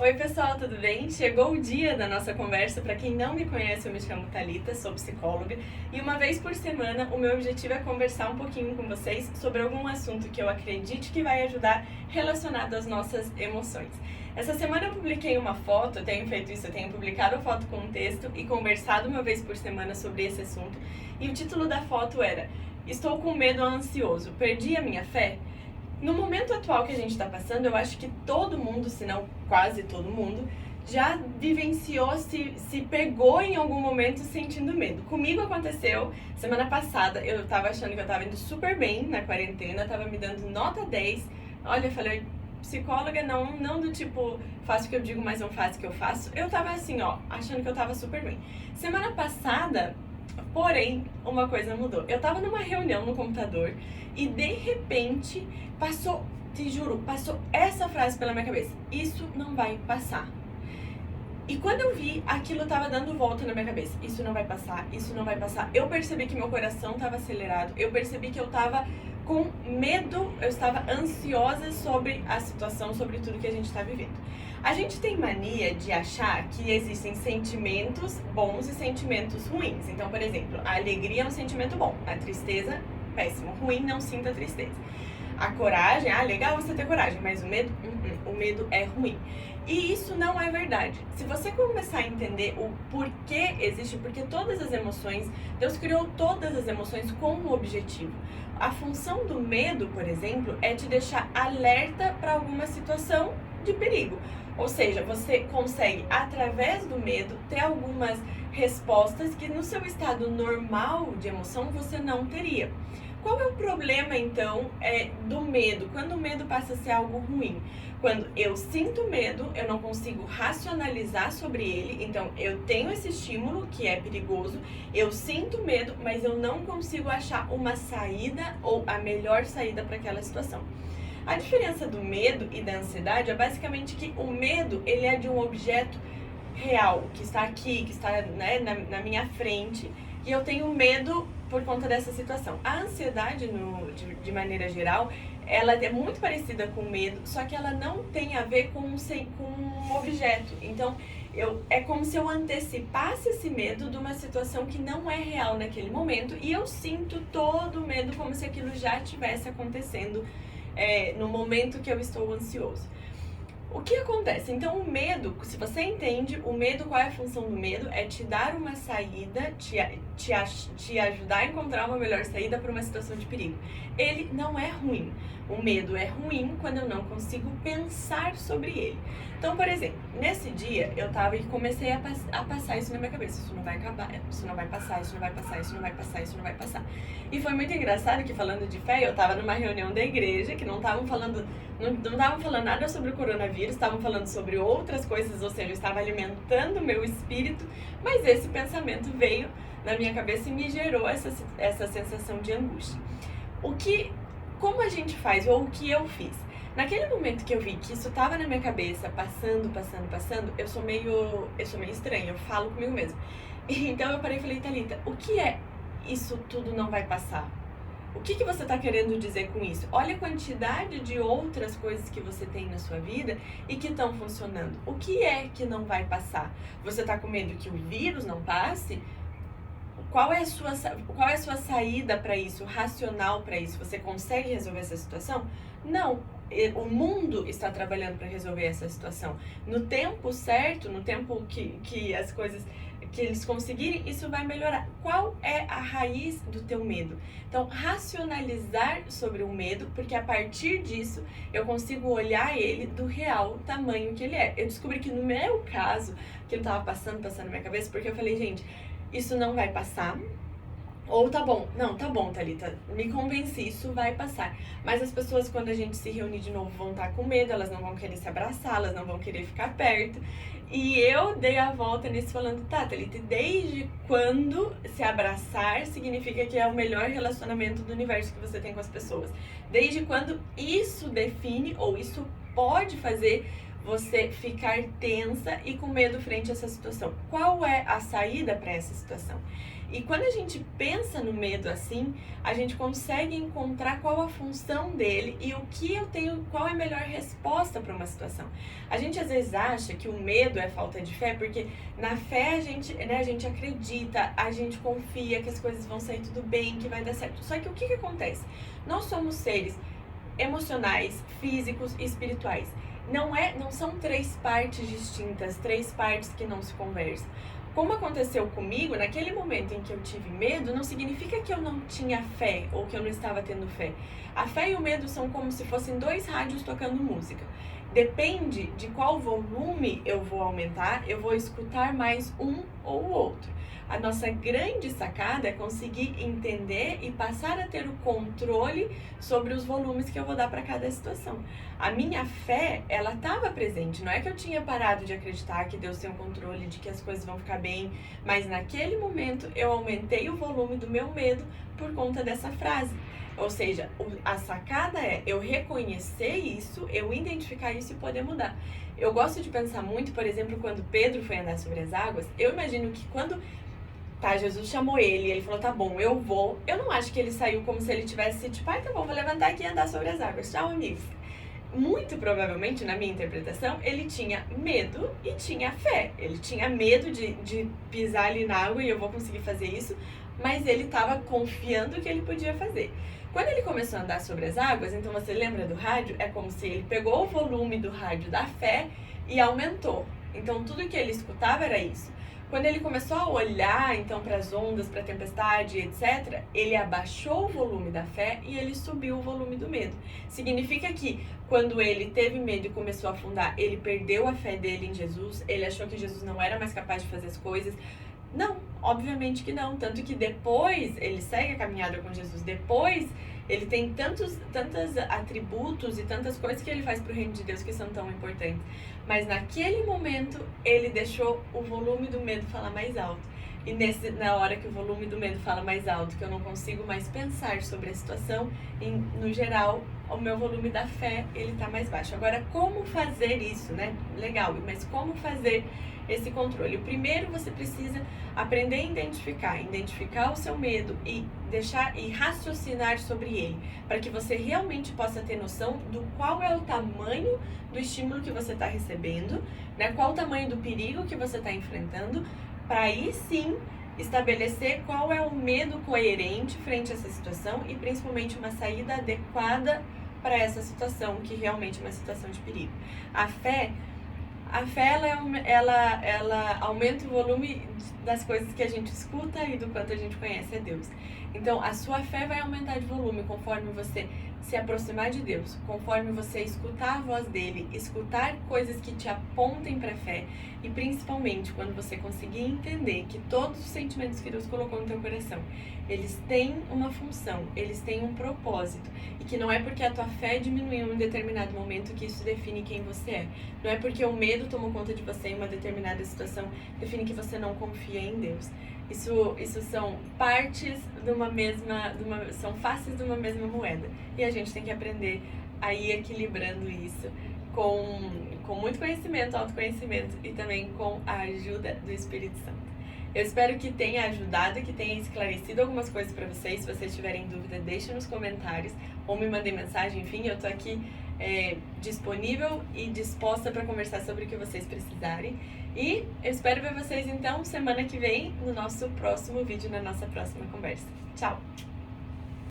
Oi pessoal, tudo bem? Chegou o dia da nossa conversa. Para quem não me conhece, eu me chamo Thalita, sou psicóloga e uma vez por semana o meu objetivo é conversar um pouquinho com vocês sobre algum assunto que eu acredite que vai ajudar relacionado às nossas emoções. Essa semana eu publiquei uma foto, eu tenho feito isso, eu tenho publicado foto com um texto e conversado uma vez por semana sobre esse assunto e o título da foto era "Estou com medo ansioso, perdi a minha fé?". No momento atual que a gente está passando, eu acho que todo mundo, se não quase todo mundo, já vivenciou, se pegou em algum momento sentindo medo. Comigo aconteceu, semana passada, eu tava achando que eu tava indo super bem na quarentena, tava me dando nota 10. Olha, eu falei, psicóloga não do tipo, faço o que eu digo, mas não faço o que eu faço. Eu tava assim, ó, achando que eu tava super bem. Semana passada, porém, uma coisa mudou. Eu tava numa reunião no computador e de repente passou, te juro, passou essa frase pela minha cabeça: isso não vai passar. E quando eu vi, aquilo tava dando volta na minha cabeça. Isso não vai passar, isso não vai passar. Eu percebi que meu coração tava acelerado, eu percebi que eu tava com medo, eu estava ansiosa sobre a situação, sobre tudo que a gente tá vivendo. A gente tem mania de achar que existem sentimentos bons e sentimentos ruins. Então, por exemplo, a alegria é um sentimento bom, a tristeza, péssimo. Ruim, não sinta tristeza. A coragem, legal você ter coragem, mas o medo é ruim. E isso não é verdade. Se você começar a entender o porquê existe, porque todas as emoções, Deus criou todas as emoções com um objetivo. A função do medo, por exemplo, é te deixar alerta para alguma situação de perigo. Ou seja, você consegue, através do medo, ter algumas respostas que no seu estado normal de emoção você não teria. Qual é o problema, então, do medo? Quando o medo passa a ser algo ruim? Quando eu sinto medo, eu não consigo racionalizar sobre ele, então eu tenho esse estímulo que é perigoso, eu sinto medo, mas eu não consigo achar uma saída ou a melhor saída para aquela situação. A diferença do medo e da ansiedade é basicamente que o medo, ele é de um objeto real, que está aqui, que está, né, na minha frente, e eu tenho medo por conta dessa situação. A ansiedade, de maneira geral, ela é muito parecida com o medo, só que ela não tem a ver com um objeto. Então, é como se eu antecipasse esse medo de uma situação que não é real naquele momento, e eu sinto todo o medo como se aquilo já estivesse acontecendo no momento que eu estou ansioso. O que acontece? Então o medo, se você entende, o medo, qual é a função do medo? É te dar uma saída, te ajudar a encontrar uma melhor saída para uma situação de perigo. Ele não é ruim. O medo é ruim quando eu não consigo pensar sobre ele. Então, por exemplo, nesse dia eu tava e comecei a passar isso na minha cabeça. Isso não vai acabar, isso não vai passar, isso não vai passar, isso não vai passar, isso não vai passar. E foi muito engraçado que, falando de fé, eu tava numa reunião da igreja que não estavam falando nada sobre o coronavírus, estavam falando sobre outras coisas, ou seja, eu estava alimentando o meu espírito, mas esse pensamento veio na minha cabeça e me gerou essa sensação de angústia. Como a gente faz, ou o que eu fiz? Naquele momento que eu vi que isso estava na minha cabeça, passando, eu sou meio estranha, eu falo comigo mesma. Então eu parei e falei, Thalita, o que é isso tudo não vai passar? O que você está querendo dizer com isso? Olha a quantidade de outras coisas que você tem na sua vida e que estão funcionando. O que é que não vai passar? Você está com medo que o vírus não passe? Qual é a sua saída para isso, racional para isso? Você consegue resolver essa situação? Não. O mundo está trabalhando para resolver essa situação. No tempo certo, no tempo que as coisas, que eles conseguirem, isso vai melhorar. Qual é a raiz do teu medo? Então, racionalizar sobre o medo, porque a partir disso eu consigo olhar ele do real tamanho que ele é. Eu descobri que no meu caso, que ele estava passando na minha cabeça, porque eu falei, gente, isso não vai passar. Ou tá bom, não, tá bom, Thalita, me convenci, isso vai passar. Mas as pessoas, quando a gente se reunir de novo, vão estar com medo, elas não vão querer se abraçar, elas não vão querer ficar perto. E eu dei a volta nisso falando, tá, Thalita, desde quando se abraçar significa que é o melhor relacionamento do universo que você tem com as pessoas? Desde quando isso define, ou isso pode fazer você ficar tensa e com medo frente a essa situação? Qual é a saída para essa situação? E quando a gente pensa no medo assim, a gente consegue encontrar qual a função dele e o que eu tenho, qual é a melhor resposta para uma situação. A gente às vezes acha que o medo é falta de fé, porque na fé a gente acredita, a gente confia que as coisas vão sair tudo bem, que vai dar certo. Só que o que acontece? Nós somos seres emocionais, físicos e espirituais. Não são três partes distintas, três partes que não se conversam. Como aconteceu comigo, naquele momento em que eu tive medo, não significa que eu não tinha fé ou que eu não estava tendo fé. A fé e o medo são como se fossem dois rádios tocando música. Depende de qual volume eu vou aumentar, eu vou escutar mais um ou outro. A nossa grande sacada é conseguir entender e passar a ter o controle sobre os volumes que eu vou dar para cada situação. A minha fé, ela estava presente, não é que eu tinha parado de acreditar que Deus tem o controle, de que as coisas vão ficar bem, mas naquele momento eu aumentei o volume do meu medo por conta dessa frase. Ou seja, a sacada é eu reconhecer isso, eu identificar isso e poder mudar. Eu gosto de pensar muito, por exemplo, quando Pedro foi andar sobre as águas, eu imagino que quando Jesus chamou ele falou, tá bom, eu vou. Eu não acho que ele saiu como se ele tivesse tipo, tá bom, vou levantar aqui e andar sobre as águas. Tchau, amigos. Muito provavelmente, na minha interpretação, ele tinha medo e tinha fé. Ele tinha medo de pisar ali na água e eu vou conseguir fazer isso, mas ele estava confiando que ele podia fazer. Quando ele começou a andar sobre as águas, então você lembra do rádio? É como se ele pegou o volume do rádio da fé e aumentou. Então tudo que ele escutava era isso. Quando ele começou a olhar, então, para as ondas, para a tempestade, etc., ele abaixou o volume da fé e ele subiu o volume do medo. Significa que, quando ele teve medo e começou a afundar, ele perdeu a fé dele em Jesus, ele achou que Jesus não era mais capaz de fazer as coisas. Não, obviamente que não. Tanto que depois ele segue a caminhada com Jesus, depois ele tem tantos atributos e tantas coisas que ele faz para o reino de Deus que são tão importantes. Mas naquele momento ele deixou o volume do medo falar mais alto. E na hora que o volume do medo fala mais alto, que eu não consigo mais pensar sobre a situação, no geral, o meu volume da fé, ele tá mais baixo. Agora, como fazer isso, né? Legal, mas como fazer esse controle? Primeiro, você precisa aprender a identificar o seu medo e raciocinar sobre ele, para que você realmente possa ter noção do qual é o tamanho do estímulo que você está recebendo, né? Qual o tamanho do perigo que você está enfrentando, para aí sim estabelecer qual é o medo coerente frente a essa situação e principalmente uma saída adequada para essa situação, que realmente é uma situação de perigo. A fé ela aumenta o volume das coisas que a gente escuta e do quanto a gente conhece a Deus. Então, a sua fé vai aumentar de volume conforme você se aproximar de Deus, conforme você escutar a voz dele, escutar coisas que te apontem para a fé e principalmente quando você conseguir entender que todos os sentimentos que Deus colocou no teu coração, eles têm uma função, eles têm um propósito e que não é porque a tua fé diminuiu em um determinado momento que isso define quem você é. Não é porque o medo tomou conta de você em uma determinada situação define que você não confia em Deus. Isso são partes são faces de uma mesma moeda. E a gente tem que aprender a ir equilibrando isso com muito conhecimento, autoconhecimento e também com a ajuda do Espírito Santo. Eu espero que tenha ajudado, que tenha esclarecido algumas coisas para vocês. Se vocês tiverem dúvida, deixem nos comentários ou me mandem mensagem. Enfim, eu tô aqui disponível e disposta para conversar sobre o que vocês precisarem. E eu espero ver vocês então semana que vem no nosso próximo vídeo, na nossa próxima conversa. Tchau!